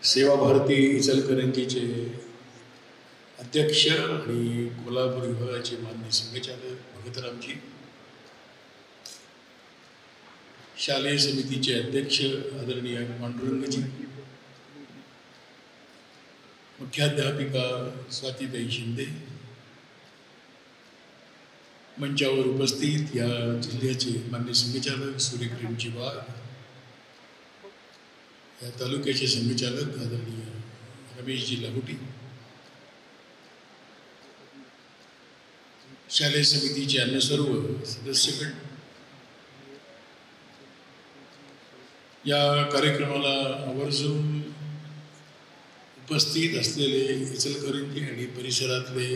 सेवा भारती इचलकरंजीचे अध्यक्ष आणि कोल्हापूर विभागाचे माननीय संघचालक भगतरामजी, शालेय समितीचे अध्यक्ष आदरणीय पांडुरंगजी, मुख्याध्यापिका स्वातीताई शिंदे, मंचावर उपस्थित या जिल्ह्याचे माननीय संघचालक सूर्यकिरणजी वाघ, या तालुक्याचे संघचालक आदरणीय रमेशजी लाहोटी, शालेय समितीचे अन्य सर्व सदस्यगण, या कार्यक्रमाला आवर्जून उपस्थित असलेले इचलकरंजी आणि परिसरातले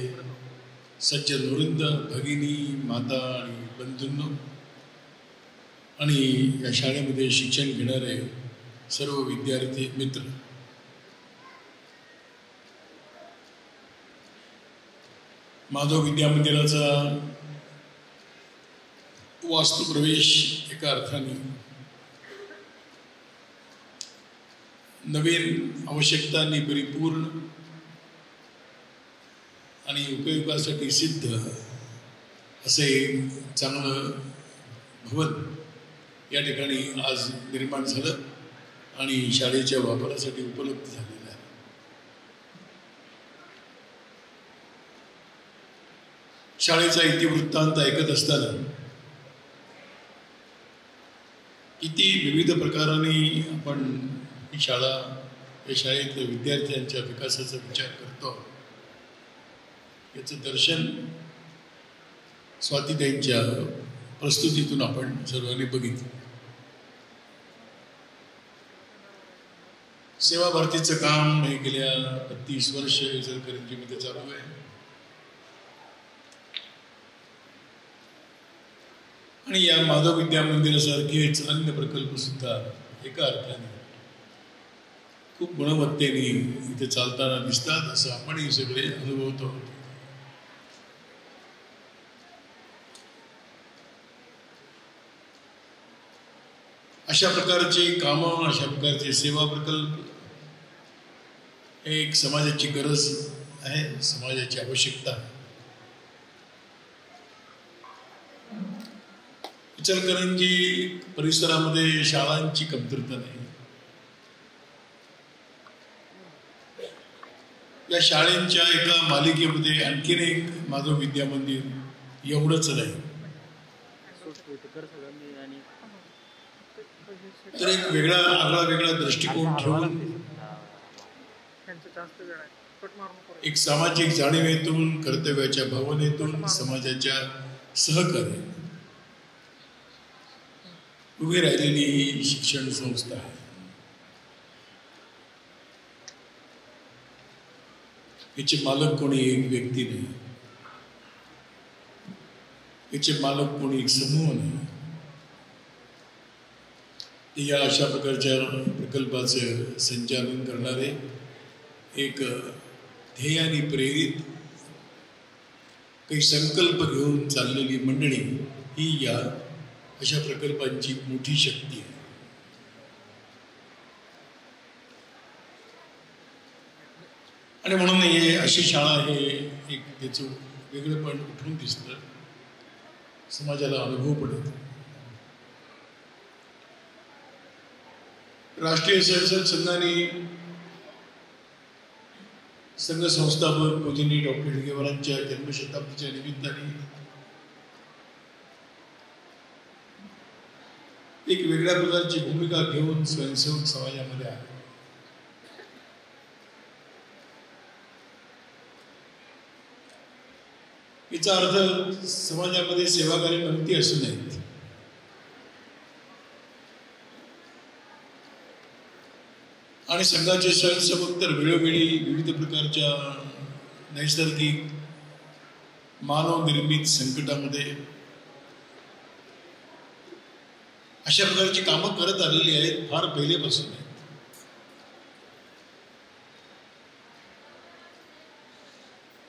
सज्जन वृंद, भगिनी, माता आणि बंधूंनो, आणि या शाळेमध्ये शिक्षण घेणारे सर्व विद्यार्थी मित्र, माधव विद्या मंदिराचा वास्तुप्रवेश एका अर्थाने नवीन आवश्यकतांनी परिपूर्ण आणि उपयोगासाठी सिद्ध असे चांगलं भवन या ठिकाणी आज निर्माण झालं आणि शाळेच्या वापरासाठी उपलब्ध झालेलं आहे. शाळेचा इतिवृत्तांत ऐकत असताना किती विविध प्रकाराने आपण ही शाळा, या शाळेतल्या विद्यार्थ्यांच्या विकासाचा विचार करतो याचं दर्शन स्वातीताईंच्या प्रस्तुतीतून आपण सर्वांनी बघितलं. सेवा भारतीचं काम हे गेल्या 30 वर्ष इचलकरंजीमध्ये चालू आहे आणि या माधव विद्या मंदिरासारखेच अन्य प्रकल्प सुद्धा एका अर्थाने खूप गुणवत्तेने इथे चालताना दिसतात, असं आपणही सगळे अनुभवतो. अशा प्रकारचे कामं, अशा प्रकारचे सेवा प्रकल्प हे एक समाजाची गरज आहे, समाजाची आवश्यकता आहे. इचलकरंजी परिसरामध्ये शाळांची कमतरता नाही. या शाळेंच्या एका मालिकेमध्ये आणखीन एक माधव विद्या मंदिर एवढंच नाही, तर एक वेगळा दृष्टिकोन ठेवून एक सामाजिक जाणीवेतून, कर्तव्याच्या भावनेतून, समाजाच्या सहकार्य उभी राहिलेली ही शिक्षण संस्था आहे. याचे मालक कोणी एक व्यक्ती नाही, याचे मालक कोणी एक समूह नाही. या अशा प्रकारच्या प्रकल्पाचं संचालन करणारे एक ध्येयाने प्रेरित काही संकल्प घेऊन चाललेली मंडळी ही या अशा प्रकल्पांची मोठी शक्ती आहे. आणि म्हणून हे अशी शाळा हे एक त्याचं वेगळेपण उठून दिसतं, समाजाला अनुभव पण येतो. राष्ट्रीय स्वयंसेवक संघाने संघ संस्थापक पूजनीय डॉक्टर हेगेवारांच्या जन्मशताब्दीच्या निमित्ताने एक वेगळ्या प्रकारची भूमिका घेऊन स्वयंसेवक समाजामध्ये आहे. याचा अर्थ समाजामध्ये सेवाकार्य नव्हती असू नयेत, आणि संघाचे स्वयंसेवक तर वेळोवेळी विविध प्रकारच्या नैसर्गिक मानवनिर्मित संकटामध्ये अशा प्रकारची कामं करत आलेली आहेत फार पहिलेपासून.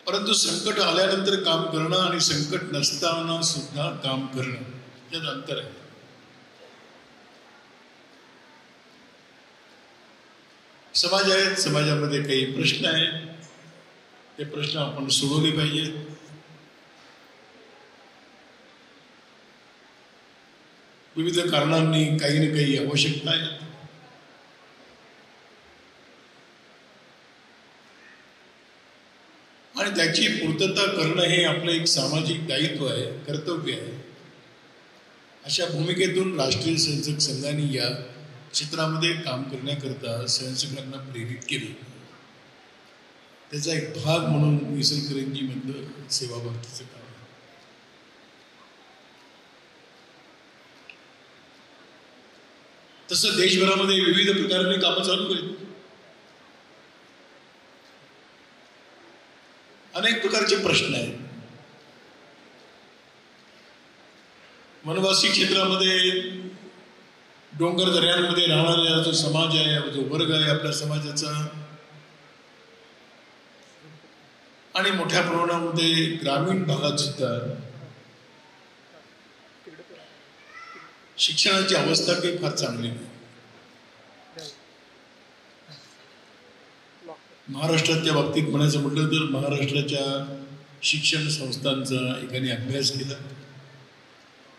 परंतु संकट आल्यानंतर काम करणं आणि संकट नसताना सुद्धा काम करणं यात अंतर आहे. समाज आहेत, समाजामध्ये काही प्रश्न आहेत, ते प्रश्न आपण सोडवले पाहिजेत. विविध कारणांनी काही ना काही आवश्यकता आहेत. आणि त्याची पूर्तता करणं हे आपलं एक सामाजिक दायित्व आहे, कर्तव्य आहे. अशा भूमिकेतून राष्ट्रीय स्वयंसेवक संघाने या क्षेत्रामध्ये काम करण्याकरता स्वयंसेवकांना प्रेरित केले. त्याचा एक भाग म्हणून इचलकरंजी मधलं सेवाभारतीचं काम. तसं देशभरामध्ये विविध प्रकारची कामं चालू केली. अनेक प्रकारचे प्रश्न आहेत. वनवासी क्षेत्रामध्ये डोंगर दऱ्यांमध्ये राहणारा जो समाज आहे, जो वर्ग आहे आपल्या समाजाचा, आणि मोठ्या प्रमाणामध्ये ग्रामीण भागात सुद्धा शिक्षणाची अवस्था काही फार चांगली नाही. महाराष्ट्राच्या बाबतीत म्हणायचं म्हटलं तर महाराष्ट्राच्या शिक्षण संस्थांचा एकाने अभ्यास केला,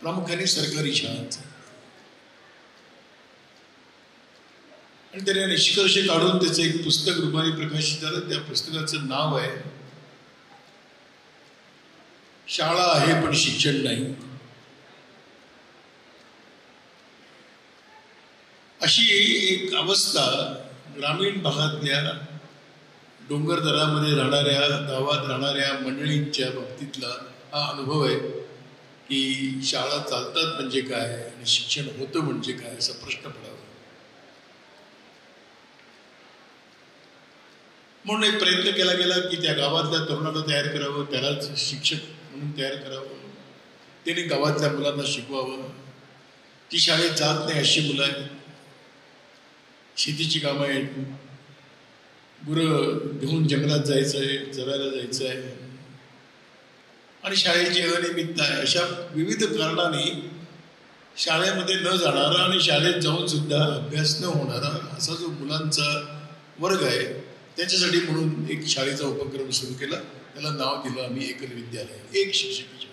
प्रामुख्याने सरकारी शाळांचा, आणि त्याने निष्कर्ष काढून त्याचं एक पुस्तक रूपाने प्रकाशित झालं. त्या पुस्तकाचं नाव आहे शाळा आहे पण शिक्षण नाही. अशी एक अवस्था ग्रामीण भागातल्या डोंगरदरामध्ये राहणाऱ्या, गावात राहणाऱ्या मंडळींच्या बाबतीतला हा अनुभव आहे की शाळा चालतात म्हणजे काय आणि शिक्षण होतं म्हणजे काय असा प्रश्न पडावा. म्हणून एक प्रयत्न केला गेला की त्या गावातल्या तरुणाला तयार करावं, त्यालाच शिक्षक म्हणून तयार करावं, त्याने गावातल्या मुलांना शिकवावं. ती शाळेत जात नाही अशी मुलं आहेत, शेतीची कामं आहेत, गुरं घेऊन जंगलात जायचं आहे, चरायला जायचं आहे, आणि शाळेची अनियमितता आहे. अशा विविध कारणाने शाळेमध्ये न जाणारा आणि शाळेत जाऊन सुद्धा अभ्यास न होणारा असा जो मुलांचा वर्ग आहे, त्याच्यासाठी म्हणून एक शाळेचा उपक्रम सुरू केला. त्याला नाव दिलं आम्ही एकल विद्यालय, एक शिक्षकी शाळा.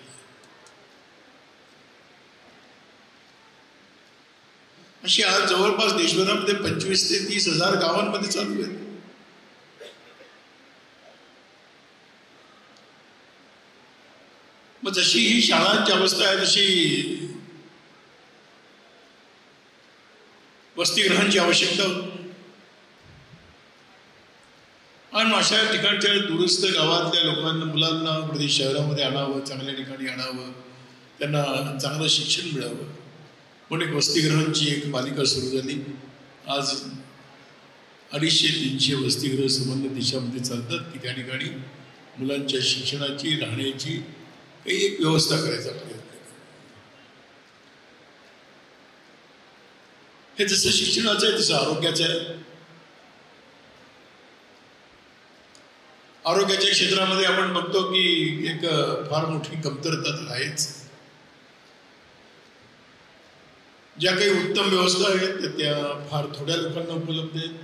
अशी आज जवळपास देशभरामध्ये 25 ते 30 हजार गावांमध्ये चालू आहे. मग जशी ही शाळांची अवस्था आहे तशी वसतिगृहांची आवश्यकता होती. आणि अशा ठिकाणच्या दुरस्थ गावातल्या लोकांना, मुलांना प्रदेश शहरामध्ये आणावं, चांगल्या ठिकाणी आणावं, त्यांना चांगलं शिक्षण मिळावं म्हणून एक वसतिगृहांची एक मालिका सुरू झाली. आज 250-300 वसतिगृह संबंध देशामध्ये चालतात की त्या ठिकाणी मुलांच्या शिक्षणाची, राहण्याची काही एक व्यवस्था करायचा प्रयत्न. हे जसं शिक्षणाचं आहे तसं आरोग्याचं आहे. आरोग्याच्या क्षेत्रामध्ये आपण बघतो की एक फार मोठी कमतरता आहेच. ज्या काही उत्तम व्यवस्था आहेत त्या फार थोड्या लोकांना उपलब्ध आहेत.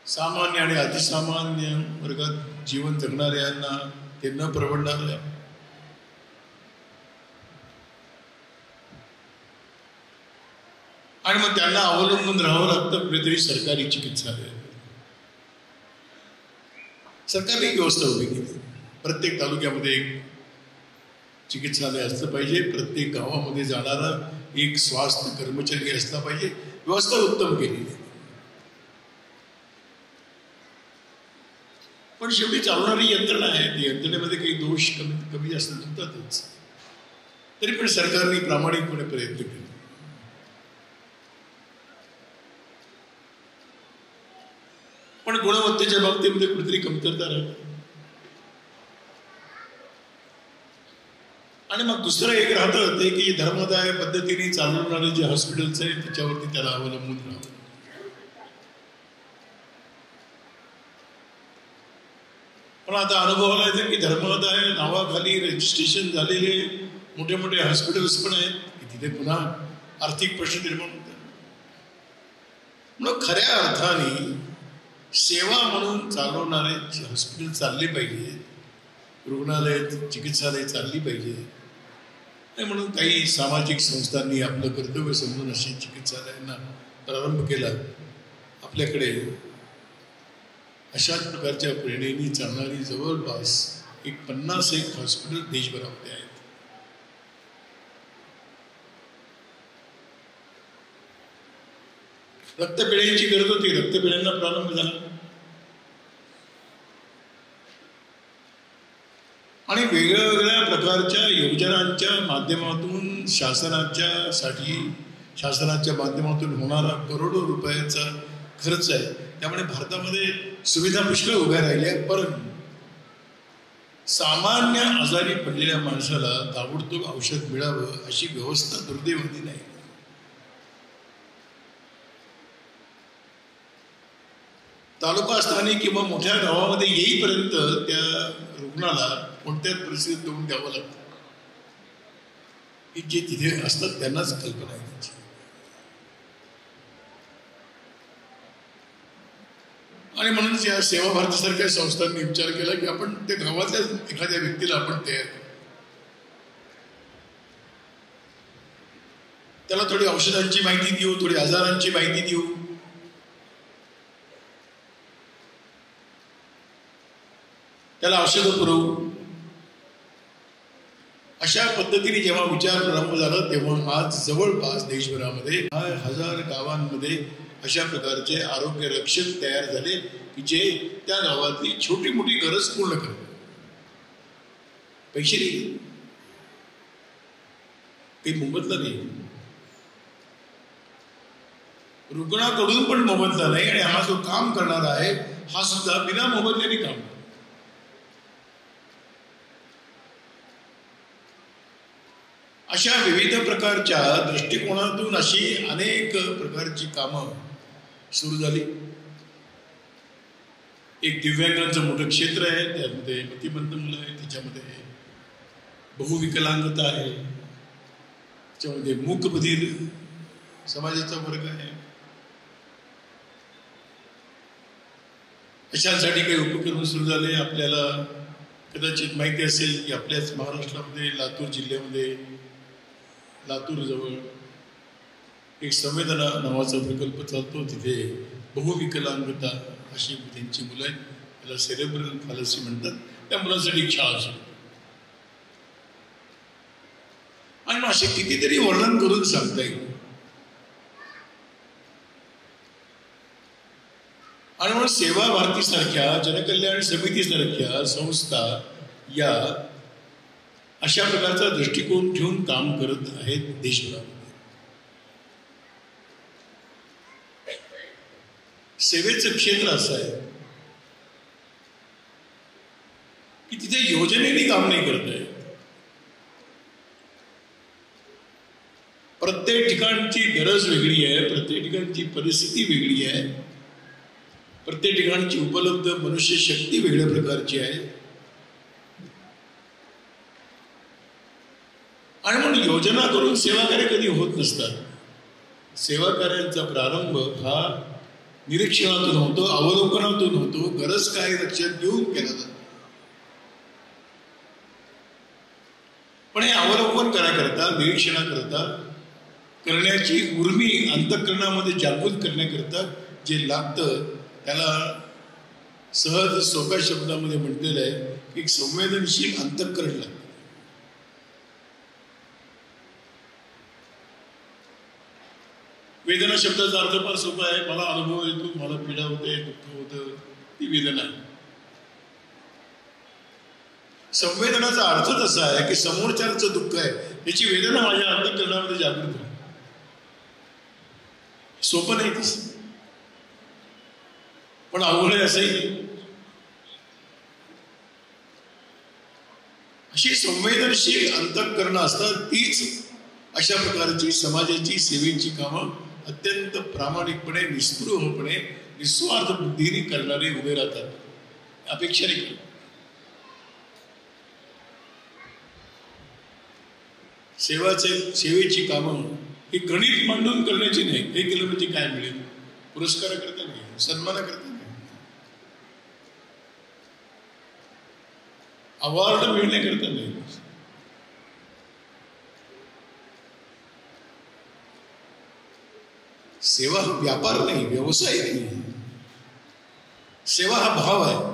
सामान्य आणि अतिसामान्य वर्गात जीवन जगणाऱ्यांना ते न परवडणार आहे. आणि मग त्यांना अवलंबून राहावं लागतं कुठेतरी सरकारी चिकित्सालय. सरकारने एक व्यवस्था उभी केली. प्रत्येक तालुक्यामध्ये एक चिकित्सालय असलं पाहिजे, प्रत्येक गावामध्ये जाणारा एक स्वास्थ्य कर्मचारी असला पाहिजे. व्यवस्था उत्तम केलेली आहे. पण शेवटी चालणारी यंत्रणा आहे, ती यंत्रणेमध्ये काही दोष कमी जास्त होतातच. तरी पण सरकारने प्रामाणिकपणे प्रयत्न केले. पण गुणवत्तेच्या बाबतीमध्ये कुठेतरी कमतरता राहते. आणि मग दुसरं एक राहतं ते की धर्मदाय पद्धतीने चालवणारे जे हॉस्पिटल्स आहेत त्याच्यावरती त्याला अवलंबून राहतं. पण आता अनुभवाला येतं की धर्मदाय नावाखाली रजिस्ट्रेशन झालेले मोठे मोठे हॉस्पिटल्स पण आहेत की तिथे पुन्हा आर्थिक प्रश्न निर्माण होतात. म्हणून खऱ्या अर्थाने सेवा म्हणून चालवणारे हॉस्पिटल चालले पाहिजे, रुग्णालय चिकित्सालय चालली पाहिजे. नाही म्हणून काही सामाजिक संस्थांनी आपलं कर्तव्य समजून अशी चिकित्सालयांना प्रारंभ केला. आपल्याकडे अशाच प्रकारच्या प्रेरणेने चालणारी जवळपास 50 हॉस्पिटल देशभरामध्ये आहेत. रक्तपेढ्यांची गरज होती, रक्तपेढ्यांना प्रारंभ झाला आणि वेगवेगळ्या प्रकारच्या योजनांच्या माध्यमातून शासनाच्या माध्यमातून होणारा करोडो रुपयाचा खर्च आहे. त्यामुळे भारतामध्ये सुविधा पुष्कळ उभ्या राहिल्या, परंतु सामान्य आजारी पडलेल्या माणसाला ताबडतोब औषध मिळावं अशी व्यवस्था दुर्दैवाने नाही. तालुका स्थानिक किंवा मोठ्या गावामध्ये येईपर्यंत त्या रुग्णाला कोणत्याच परिस्थितीत देऊन द्यावं लागतं, की जे तिथे असतात त्यांनाच कल्पना आहे त्याची. आणि म्हणूनच या सेवा भारतीसारख्या संस्थांनी विचार केला की आपण त्या गावातल्या एखाद्या व्यक्तीला आपण तयार करू, त्याला थोडी औषधांची माहिती देऊ, थोडी आजारांची माहिती देऊ, त्याला औषधं पुरवू. अशा पद्धतीने जेव्हा विचार प्रारंभ झाला तेव्हा आज जवळपास देशभरामध्ये 1000 गावांमध्ये अशा प्रकारचे आरोग्य रक्षक तयार झाले की जे त्या गावातली छोटी मोठी गरज पूर्ण करतात. पैसे नाही, काही मोबदला नाही, रुग्णाकडून पण मोबदला नाही, आणि हा जो काम करणारा आहे हा सुद्धा बिना मोबदल्याने काम. अशा विविध प्रकारच्या दृष्टिकोनातून अशी अनेक प्रकारची कामं सुरू झाली. एक दिव्यांगांचं मोठं क्षेत्र आहे, त्यामध्ये मतिमंद मुलं आहे, त्याच्यामध्ये बहुविकलांगता आहे, त्याच्यामध्ये मूकबधीर समाजाचा वर्ग आहे. अशासाठी काही उपक्रम सुरू झाले. आपल्याला कदाचित माहिती असेल की आपल्याच महाराष्ट्रामध्ये लातूर जिल्ह्यामध्ये लातूरजवळ एक संवेदना नावाचा प्रकल्प चालतो. तिथे बहुविकलांगता अशी त्यांची मुलं आहेत, त्याला सेरेब्रल पॅलसी म्हणतात. त्या मुलांसाठी एक शाळा असतो, आणि मग असे कितीतरी वर्णन करून सांगता येईल. आणि म्हणून सेवा भारतीसारख्या जनकल्याण समितीसारख्या संस्था या अशा प्रकारचा दृष्टिकोन ठेवून काम करत आहेत देशभरामध्ये. सेवेचं क्षेत्र असं आहे की तिथे योजनेने काम नाही करत आहे. प्रत्येक ठिकाणची गरज वेगळी आहे, प्रत्येक ठिकाणची परिस्थिती वेगळी आहे, प्रत्येक ठिकाणची उपलब्ध मनुष्य शक्ती वेगळ्या प्रकारची आहे. आणि म्हणून योजना करून सेवा कार्य कधी होत नसतात. सेवा कार्यांचा प्रारंभ हा निरीक्षणातून होतो, अवलोकनातून होतो, गरज काय लक्षात घेऊन केला जातो. पण हे अवलोकन करण्याकरता, निरीक्षणाकरता करण्याची उर्मी अंतःकरणामध्ये जागृत करण्याकरता जे लागतं त्याला सहज सोप्या शब्दामध्ये म्हटलेलं आहे की एक संवेदनशील अंतःकरण लागतं. वेदना शब्दाचा अर्थ फार सोपा आहे. मला अनुभव येतो, मला पीडा होते, दुःख होतं, ती वेदना. संवेदनाचा अर्थ तसा आहे की समोरच्याचं दुःख आहे, त्याची वेदना माझ्या अंतःकरणामध्ये जागृत होते. सोपं नाही तसं, पण अवघड आहे असंही. अशी संवेदनशील अंतःकरणं असतात, तीच अशा प्रकारची समाजाची सेवेची कामं अत्यंत प्रामाणिकपणे, निस्पृहपणे, निस्वार्थ बुद्धीने करणारे उभे राहतात. अपेक्षा नाही. सेवेची कामं ही गणित मांडून करण्याची नाही. हे केलं म्हणजे काय मिळेल, पुरस्काराकरता नाही, सन्मानाकरता नाही, अवॉर्ड मिळण्याकरता नाही. सेवा हा व्यापार नाही, व्यवसाय नाही. सेवा हा भाव आहे.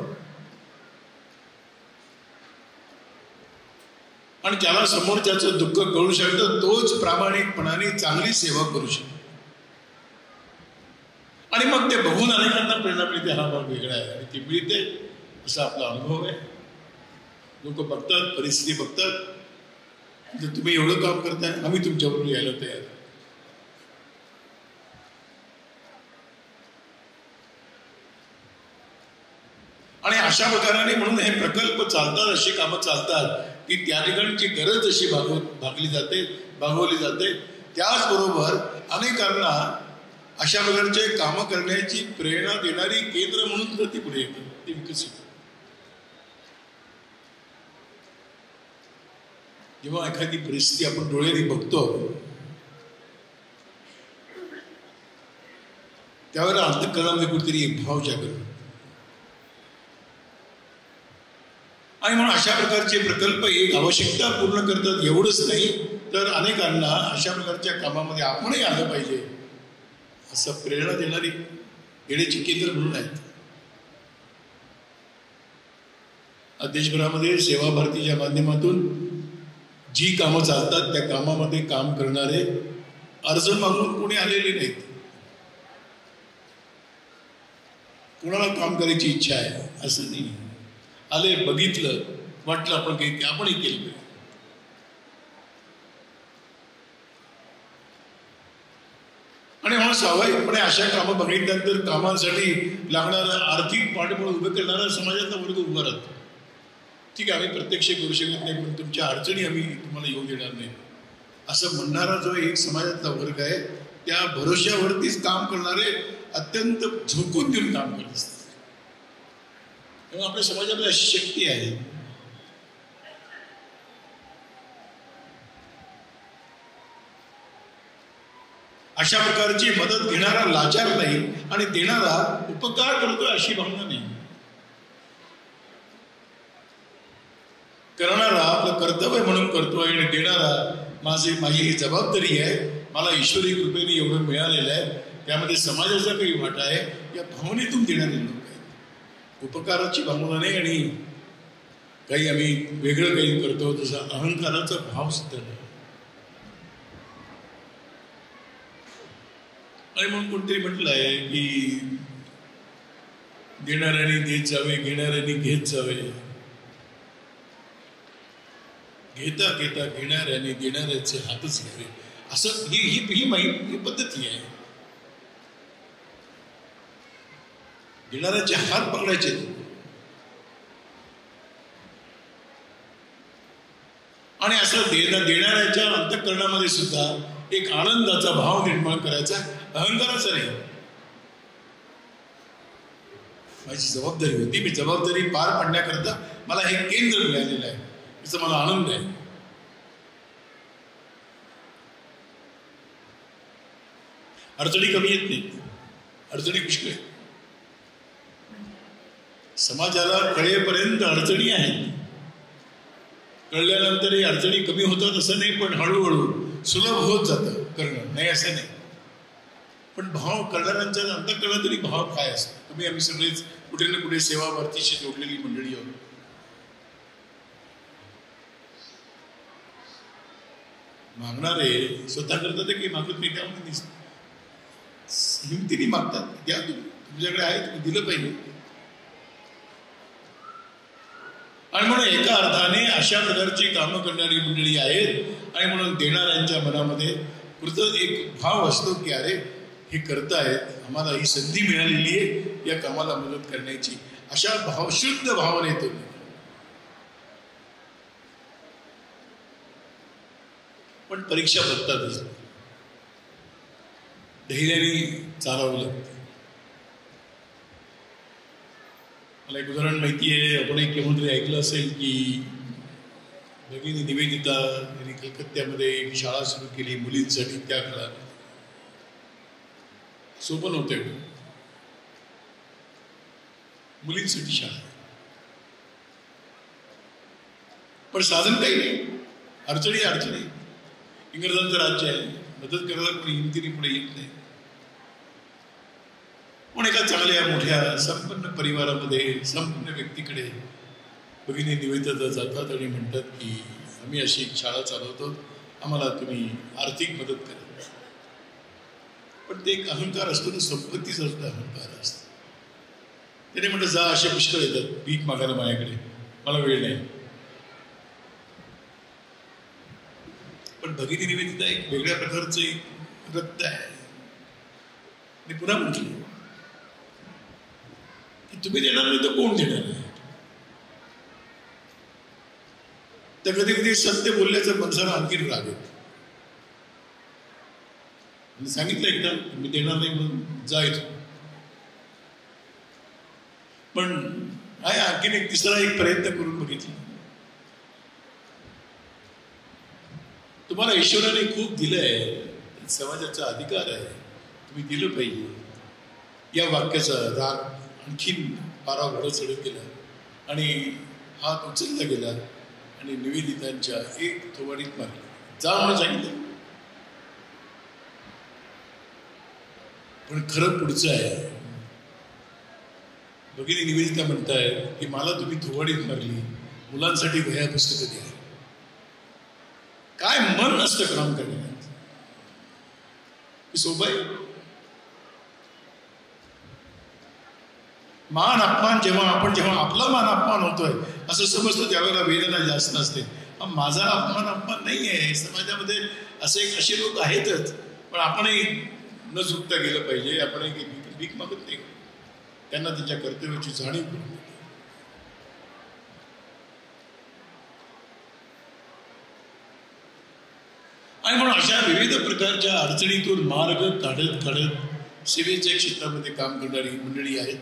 आणि ज्याला समोरच्याचं दुःख कळू शकतं तोच प्रामाणिकपणाने चांगली सेवा करू शकतो. आणि मग ते बघून अनेकांना प्रेरणा मिळते. हा भाग वेगळा आहे आणि ती मिळते असा आपला अनुभव आहे. लोक बघतात, परिस्थिती बघतात, जर तुम्ही एवढं काम करताय आम्ही तुमच्याबरोबर यायला तयार. आणि अशा प्रकाराने म्हणून हे प्रकल्प चालतात, अशी कामं चालतात की त्या ठिकाणची गरज अशी भागवली जाते. त्याचबरोबर अनेकांना अशा प्रकारचे कामं करण्याची प्रेरणा देणारी केंद्र म्हणून तर ती पुढे येते, ती विकसित. जेव्हा एखादी परिस्थिती आपण डोळ्यांनी बघतो त्यावेळेला अंतःकरणामध्ये कुठेतरी एक भाव जागृत. आणि म्हणून अशा प्रकारचे प्रकल्प एक आवश्यकता पूर्ण करतात. एवढंच नाही तर अनेकांना अशा प्रकारच्या कामामध्ये आपणही आलं पाहिजे असं प्रेरणा देणारी येण्याची केंद्र म्हणून आहेत. देशभरामध्ये सेवा भारतीच्या माध्यमातून जी कामं चालतात त्या कामामध्ये काम करणारे अर्ज मागून कोणी आलेले नाहीत. कोणाला काम करायची इच्छा आहे असं नाही. आले, बघितलं, वाटलं आपण काही आपणही केलं पाहिजे. आणि म्हणून स्वाभाविकपणे अशा कामं बघितल्यानंतर कामांसाठी लागणारं आर्थिक पाठबळ उभं करणारा समाजाचा वर्ग उभा राहतो. ठीक आहे, आम्ही प्रत्यक्ष करू शकत नाही पण तुमच्या अडचणी आम्ही तुम्हाला येऊ देणार नाही असं म्हणणारा जो एक समाजातला वर्ग आहे त्या भरोश्यावरतीच काम करणारे अत्यंत झोकून देऊन काम करत असतात. तेव्हा आपल्या समाजामध्ये अशी शक्ती आहे. अशा प्रकारची मदत घेणारा लाचार नाही आणि देणारा उपकार करतोय अशी भावना नाही. करणारा आपलं कर्तव्य म्हणून करतोय आणि देणारा माझी ही जबाबदारी आहे, मला ईश्वरी कृपेने एवढं मिळालेलं आहे, त्यामध्ये समाजाचा काही वाटा आहे, या भावनेतून देणारे लोक आहेत. उपकाराची भावना नाही आणि काही आम्ही वेगळं काही करतो तसा अहंकाराचा भाव सुद्धा नाही. आणि म्हणून कोणतरी म्हटलं आहे की देणाऱ्याने देत जावे, घेणाऱ्याने घेत जावे. घेता घेता घेणाऱ्याने देणाऱ्याचे हातच घ्यावे असं ही पद्धती आहे. देणाऱ्याचे हात पकडायचे आणि असं देणाऱ्याच्या अंतःकरणामध्ये सुद्धा एक आनंदाचा भाव निर्माण करायचा, अहंकाराचा नाही. माझी जबाबदारी होती, मी जबाबदारी पार पाडण्याकरता मला हे केंद्र मिळालेलं आहे, याचा मला आनंद आहे. अडचणी कमी येत नाही, अडचणी पुष्कळ आहेत. समाजाला कळेपर्यंत अडचणी आहेत, कळल्यानंतर अडचणी कमी होतात असं नाही, पण हळूहळू सुलभ होत जातं करणं, नाही असं नाही. पण भाव करणाऱ्यांच्या अंतःकरणात तरी भाव काय असतो. आम्ही सगळेच कुठे ना कुठे सेवा भारतीशी जोडलेली मंडळी आहोत. मागणारे स्वतः करतात की मागत नाही त्यामध्ये हिमतीने मागतात. द्या तुमच्याकडे आहे, तुम्ही दिलं पाहिजे. आणि म्हणून एका अर्थाने अशा प्रकारची कामं करणारी मंडळी आहेत आणि म्हणून देणाऱ्यांच्या मनामध्ये एक भाव असतो की अरे हे करतायत, आम्हाला ही संधी मिळालेली आहे या कामाला मदत करण्याची, अशा शुद्ध भावना येतो. पण परीक्षा बघतातच, धैर्याने चालावं लागतं. मला एक उदाहरण माहिती आहे, आपण एक केव्हा तरी ऐकलं असेल की भगिनी निवेदिता यांनी कलकत्त्यामध्ये एक शाळा सुरू केली मुलींसाठी. त्या काळात सोपं नव्हतं. मुलींसाठी शाळा आहे, पण साधन काही नाही. अडचणी. इंग्रजांचं राज्य आहे, मदत करायला कोणी हिमतीने पुढे येत नाही. पण एका चांगल्या मोठ्या संपन्न परिवारामध्ये संपन्न व्यक्तीकडे भगिनी निवेदिता जातात आणि म्हणतात की आम्ही अशी एक शाळा चालवतो, आम्हाला तुम्ही आर्थिक मदत करा. पण ते एक अहंकार असतो ना, संपत्तीचा सुद्धा अहंकार असतो. त्याने म्हणतात जा, असे पुष्कळ येतात भीक मागायला माझ्याकडे, मला वेळ नाही. पण भगिनी निवेदिता एक वेगळ्या प्रकारचं एक रक्त आहे. मी पुन्हा म्हटलं की तुम्ही देणार नाही तर कोण देणार आहे. तर कधी कधी सत्य बोलल्याचं माणसाला आणखी राग येतो. सांगितलं एकदा मी देणार नाही म्हणून जायचो. पण आहे आणखीन एक तिसरा एक प्रयत्न करून बघितला. तुम्हाला ईश्वराने खूप दिलंय, समाजाचा अधिकार आहे, तुम्ही दिलं पाहिजे. या वाक्याचा राग आणखीन पारा घोडा चढत गेला आणि हात उचलला गेला आणि निवेदितांच्या एक थोबाडीत मारली. जा म्हणून सांगितलं. पण खरं पुढचं आहे. भगिनी निवेदिता म्हणताय की मला तुम्ही थोबाडीत मारली, मुलांसाठी वह्या पुस्तकं द्या. काय मन नसतं काम करण्यात. सोपं आहे. मान अपमान जेव्हा आपला मान अपमान होतोय असं समजतो त्यावेळेला वेदना जास्त असते. माझा अपमान नाही आहे. समाजामध्ये असे लोक आहेतच, पण आपणही न झुकता गेलं पाहिजे. आपणही भीक मागत नाही, त्यांना त्यांच्या कर्तव्याची जाणीव करून देतो. आणि म्हणून अशा विविध प्रकारच्या अडचणीतून मार्ग काढत सेवेच्या क्षेत्रामध्ये काम करणारी मंडळी आहेत.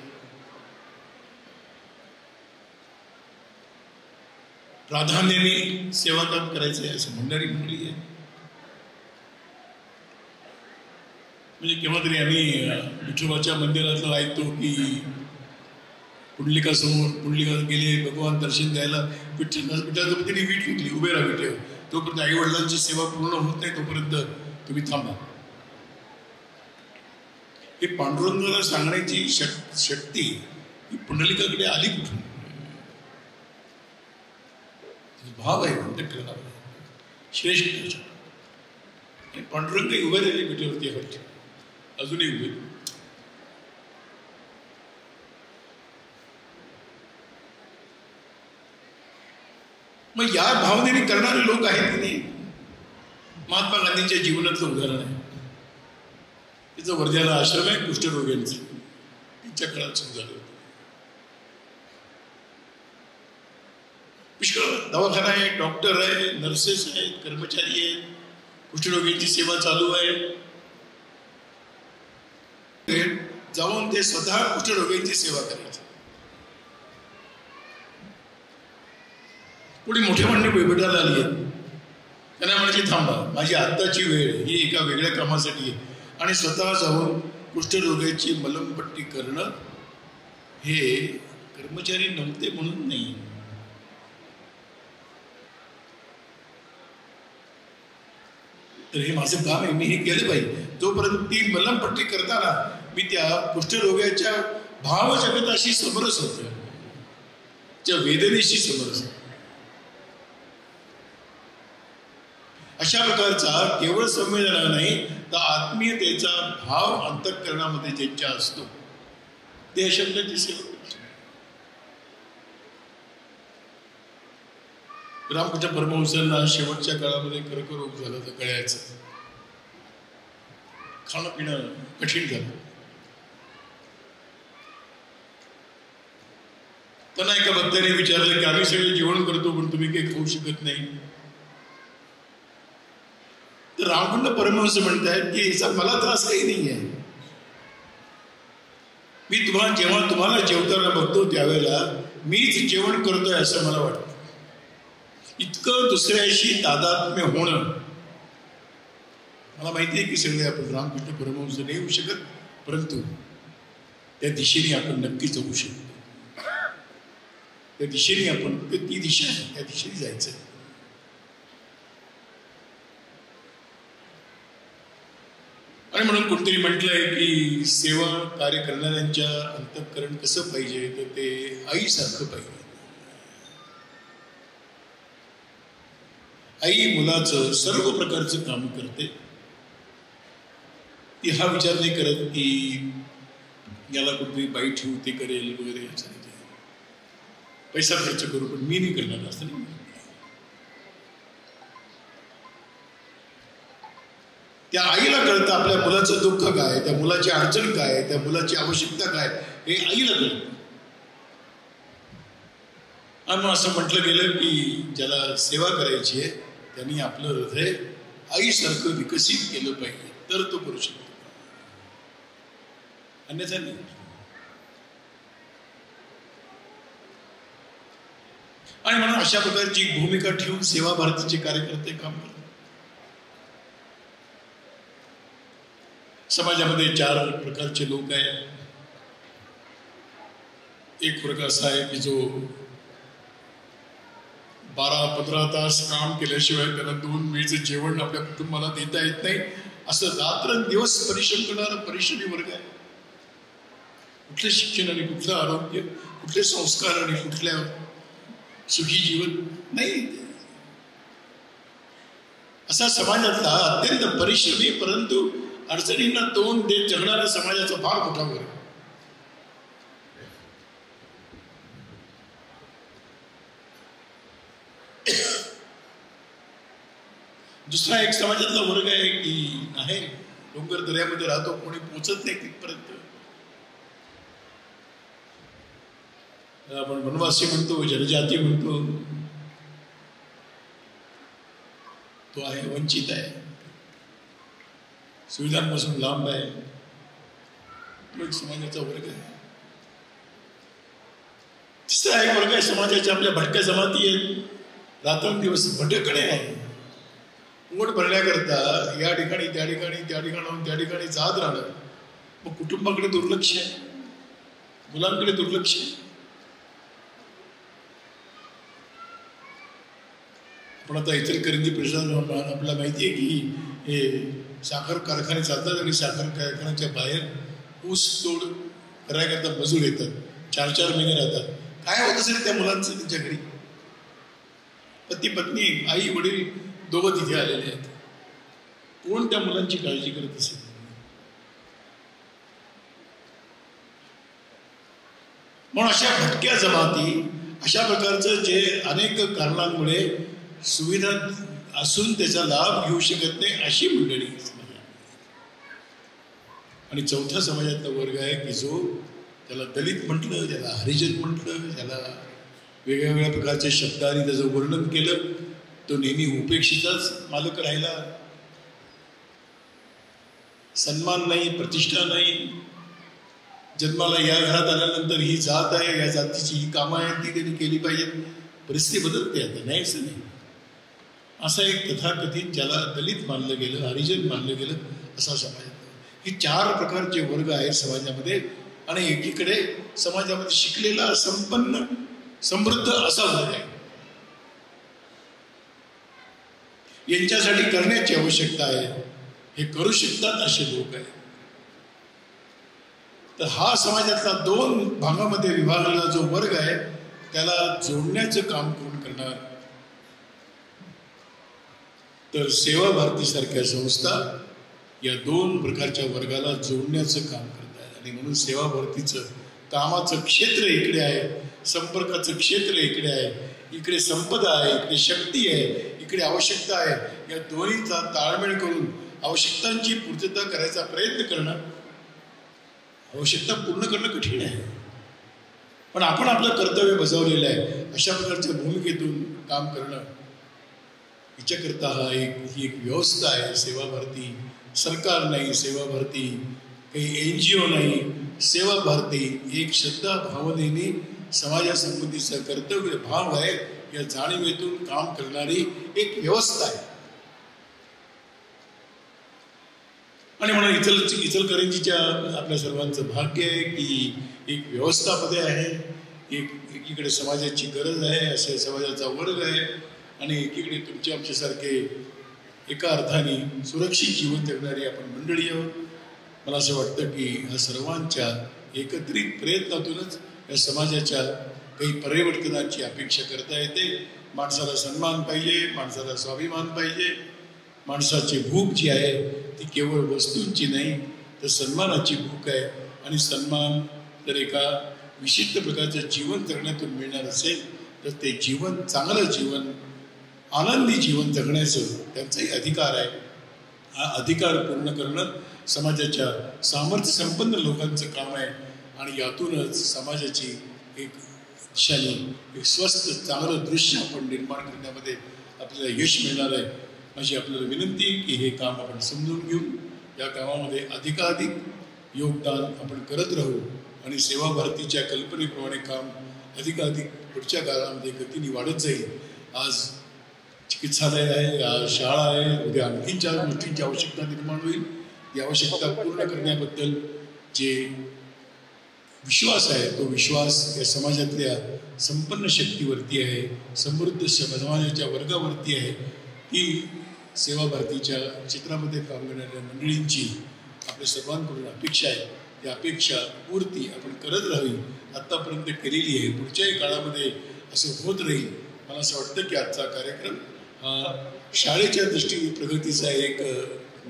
प्राधान्याने सेवा काम करायचं आहे असं म्हणणारी मंडळी आहे. म्हणजे केव्हा तरी आम्ही विठोबाच्या मंदिरातलं ऐकतो की पुंडलिका गेले भगवान दर्शन द्यायला, विठ्ठलाचं तिने वीट विकली, उभे राहा विठ्ठल, तोपर्यंत आई वडिलांची सेवा पूर्ण होत नाही तोपर्यंत तुम्ही थांबा. हे पांडुरंगाला सांगण्याची शक्ती ही पुंडलिकाकडे आली कुठून? भाव आहे अंतःकरणावर श्रेष्ठ. आणि पांडुरंग उभे राहिले विठेवरती व्हायचे, अजूनही उभे. मग या भावनेने करणारे लोक आहेत की नाही. महात्मा गांधींच्या जीवनातलं उदाहरण आहे. तिचं वर्ध्याला आश्रम आहे कुष्ठरोग्यांचं, तिच्या काळात सुरू झालं होतं. पुष्कळ दवाखाना आहे, डॉक्टर आहे, नर्सेस आहेत, कर्मचारी आहेत, कुष्ठरोग्यांची सेवा चालू आहे. जाऊन ते स्वतः कुष्ठरोग्यांची सेवा करायची. पुढे मोठे मंडळी भेटायला आली आहेत, त्यांना म्हणायची थांबा, माझी आत्ताची वेळ ही एका वेगळ्या कामासाठी आहे. आणि स्वतः जाऊन कुष्ठरोग्याची मलमपट्टी करणं हे कर्मचारी नव्हते म्हणून नाही, तर हे माझं काम आहे, मी हे केलं पाहिजे. जोपर्यंत ती मलमपट्टी करताना मी त्या कुष्ठरोग्याच्या भावजगताशी समरस होतो, त्या वेदनेशी समरस होतो. अशा प्रकारचा केवळ संवेदना नाही तर आत्मीयतेचा भाव अंतःकरणामध्ये ज्यांच्या असतो ते अशा प्रकारची सेवा करतो. रामकृष्ण परमहंसांना शेवटच्या काळामध्ये कर्करोग झाला तर गळ्याचं, खाणं पिणं कठीण झालं. त्यांना एका भक्ताने विचारलं की आम्ही सगळे जेवण करतो पण तुम्ही काही खाऊ शकत नाही. तर रामकृष्ण परमहंस म्हणतायत की याचा मला त्रास काही नाही आहे. मी जेव्हा तुम्हाला जेवताना बघतो त्यावेळेला मीच जेवण करतोय असं मला वाटतं. इतकं दुसऱ्याशी तादात्म्य होणं, मला माहिती आहे की सगळे आपण रामकृष्ण परमहंस नाही होऊ शकत, परंतु त्या दिशेने आपण नक्की जाऊ शकतो. त्या दिशेने आपण ती दिशा आहे, त्या दिशेने जायचं. आणि म्हणून कोणतरी म्हटलंय की सेवा कार्य करणाऱ्यांच्या अंतःकरण कसं पाहिजे, तर ते आईसारखं पाहिजे. आई मुलाचं सर्व प्रकारचं काम करते. ती हा विचार नाही करत की याला कुठली बाई ठेवू, ते करेल वगैरे, असं नाही. पैसा खर्च करू पण मी नाही करणार असं नाही. त्या आईला कळतं आपल्या मुलाचं दुःख काय, त्या मुलाची अडचण काय, त्या मुलाची आवश्यकता काय, हे आईला कळतं. आणि मग असं म्हटलं गेलं की ज्याला सेवा करायची आहे त्यांनी आपलं हृदय आईसारखं विकसित केलं पाहिजे, तर तो करू शकतो, अन्यथा नाही. आणि म्हणून अशा प्रकारची भूमिका ठेवून सेवा भारतीचे कार्यकर्ते काम करतात. समाजामध्ये 4 प्रकारचे लोक आहेत. एक वर्ग असा आहे की जो 12-15 तास काम केल्याशिवाय त्याला 2 वेळचं जेवण आपल्या कुटुंबाला देता येत नाही, असं रात्रंदिवस परिश्रम करणारा परिश्रमी वर्ग आहे. कुठले शिक्षण आणि कुठलं आरोग्य, कुठले संस्कार आणि कुठल्या सुखी जीवन नाही. असा समाजातला अत्यंत परिश्रमी परंतु अडचणींना तोंड देत जगणाऱ्या समाजाचा फार मोठा वर्ग. दुसरा एक समाजातला वर्ग आहे की आहे डोंगर दऱ्यामध्ये राहतो, कोणी पोचत नाही तिथपर्यंत. आपण वनवासी म्हणतो, जनजाती म्हणतो, तो आहे वंचित आहे, सुविधांपासून लांब आहे. तो एक समाजाचा वर्ग आहे. तिसरा एक वर्ग आहे समाजाच्या आपल्या भटक्या जमाती आहेत, रात्रंदिवस भटकणे आहे. पोट भरण्याकरता या ठिकाणी त्या ठिकाणी त्या ठिकाणाहून त्या ठिकाणी जात राहणं. मग कुटुंबाकडे दुर्लक्ष आहे, मुलांकडे दुर्लक्ष आहे. पण आता इचलकरंजी परिसरात आपल्याला माहिती आहे की हे साखर कारखाने चालतात आणि साखर कारखान्याच्या बाहेर ऊस तोड करायकरता मजूर येतात, 4-4 महिने राहतात. काय होत असेल त्या मुलांचं त्यांच्या घरी? पती पत्नी आई वडील दोघं तिथे आलेले आहेत. कोण त्या मुलांची काळजी करत असेल? म्हणून अशा भटक्या जमाती, अशा प्रकारचं जे अनेक कारणांमुळे सुविधा असून त्याचा लाभ घेऊ शकत नाही अशी मंडळी. आणि चौथा समाजातला वर्ग आहे की जो त्याला दलित म्हटलं, ज्याला हरिजन म्हटलं, ज्याला वेगळ्या वेगळ्या प्रकारच्या शब्दांनी त्याचं वर्णन केलं, तो नेहमी उपेक्षितच मालक राहिला. सन्मान नाही, प्रतिष्ठा नाही. जन्माला या घरात आल्यानंतर ही जात आहे, या जातीची ही कामं आहेत, ती त्यांनी केली पाहिजेत. परिस्थिती बदलते आता, नाही असं नाही. असा एक तथाकथित ज्याला दलित मानलं गेलं, हरिजन मानलं गेलं, असा समाज. ही 4 प्रकारचे वर्ग आहेत समाजामध्ये. आणि एकीकडे समाजामध्ये शिकलेला, संपन्न, समृद्ध असा वर्ग आहे. यांच्यासाठी करण्याची आवश्यकता आहे. हे करू शकतात असे लोक आहेत. तर हा समाजातला 2 भागामध्ये विभागलेला जो वर्ग आहे त्याला जोडण्याचं काम कोण करणार? तर सेवा भारती सारख्या संस्था या 2 प्रकारच्या वर्गाला जोडण्याचं काम करत आहेत. आणि म्हणून सेवा भारतीचं कामाचं क्षेत्र इकडे आहे, संपर्काचं क्षेत्र इकडे आहे, इकडे संपदा आहे, इकडे शक्ती आहे, इकडे आवश्यकता आहे. या दोन्हीचा ताळमेळ करून आवश्यकतांची पूर्तता करायचा प्रयत्न करणं, आवश्यकता पूर्ण करणं कठीण आहे. पण आपण आपलं कर्तव्य बजावलेलं आहे. अशा प्रकारच्या भूमिकेतून काम करणं हिच्याकरता ही एक व्यवस्था आहे. सेवा भारती सरकार नाही, सेवा भारती काही NGO नाही. सेवा भारती एक श्रद्धा भावनेने समाजासंबंधीचा कर्तव्य भाव आहे, या जाणीवेतून काम करणारी एक व्यवस्था आहे. आणि म्हणून इचलकरंजीच्या आपल्या सर्वांचं भाग्य आहे की एक व्यवस्थामध्ये आहे, एकीकडे समाजाची गरज आहे, असे समाजाचा वर्ग आहे, आणि एकीकडे तुमचे आमच्यासारखे एका अर्थाने सुरक्षित जीवन जगणारी आपण मंडळी आहोत. मला असं वाटतं की ह्या सर्वांच्या एकत्रित प्रयत्नातूनच या समाजाच्या काही परिवर्तनाची अपेक्षा करता येते. माणसाला सन्मान पाहिजे, माणसाला स्वाभिमान पाहिजे. माणसाची भूक जी आहे ती केवळ वस्तूंची नाही तर सन्मानाची भूक आहे. आणि सन्मान जर एका विशिष्ट प्रकारचं जीवन जगण्यातून मिळणार असेल तर ते जीवन, चांगलं जीवन, आनंदी जीवन जगण्याचं त्यांचाही अधिकार आहे. हा अधिकार पूर्ण करणं समाजाच्या सामर्थ्य संपन्न लोकांचं काम आहे. आणि यातूनच समाजाची एक दिशाने एक स्वस्थ चांगलं दृश्य आपण निर्माण करण्यामध्ये आपल्याला यश मिळणार आहे. माझी आपल्याला विनंती की हे काम आपण समजून घेऊन या कामामध्ये अधिकाधिक योगदान आपण करत राहू आणि सेवा भारतीच्या कल्पनेप्रमाणे काम अधिकाधिक पुढच्या काळामध्ये गतीने वाढत जाईल. आज चिकित्सालय आहे, आज शाळा आहे, उद्या आणखीन 4 गोष्टींची आवश्यकता निर्माण होईल. ती आवश्यकता पूर्ण करण्याबद्दल जे विश्वास आहे तो विश्वास या समाजातल्या संपन्न शक्तीवरती आहे, समृद्ध समाजाच्या वर्गावरती आहे. ती सेवा भारतीच्या क्षेत्रामध्ये काम करणाऱ्या मंडळींची आपल्या सर्वांकडून अपेक्षा आहे. त्या अपेक्षा पूर्ती आपण करत राहावी. आत्तापर्यंत केलेली आहे, पुढच्याही काळामध्ये असं होत राहील. मला असं वाटतं की आजचा कार्यक्रम हा शाळेच्या दृष्टीने प्रगतीचा एक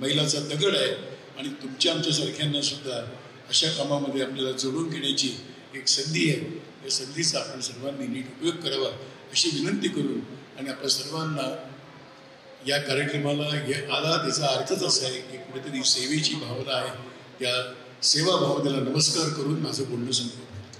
मैलाचा दगड आहे आणि तुमच्या आमच्यासारख्यांना सुद्धा अशा कामामध्ये आपल्याला जोडून घेण्याची एक संधी आहे. या संधीचा आपण सर्वांनी नीट उपयोग करावा अशी विनंती करून आणि आपल्या सर्वांना या कार्यक्रमाला आला त्याचा अर्थच असा आहे की कुठेतरी सेवेची भावना आहे. या सेवा भावनेला नमस्कार करून माझं बोलणं संपलं.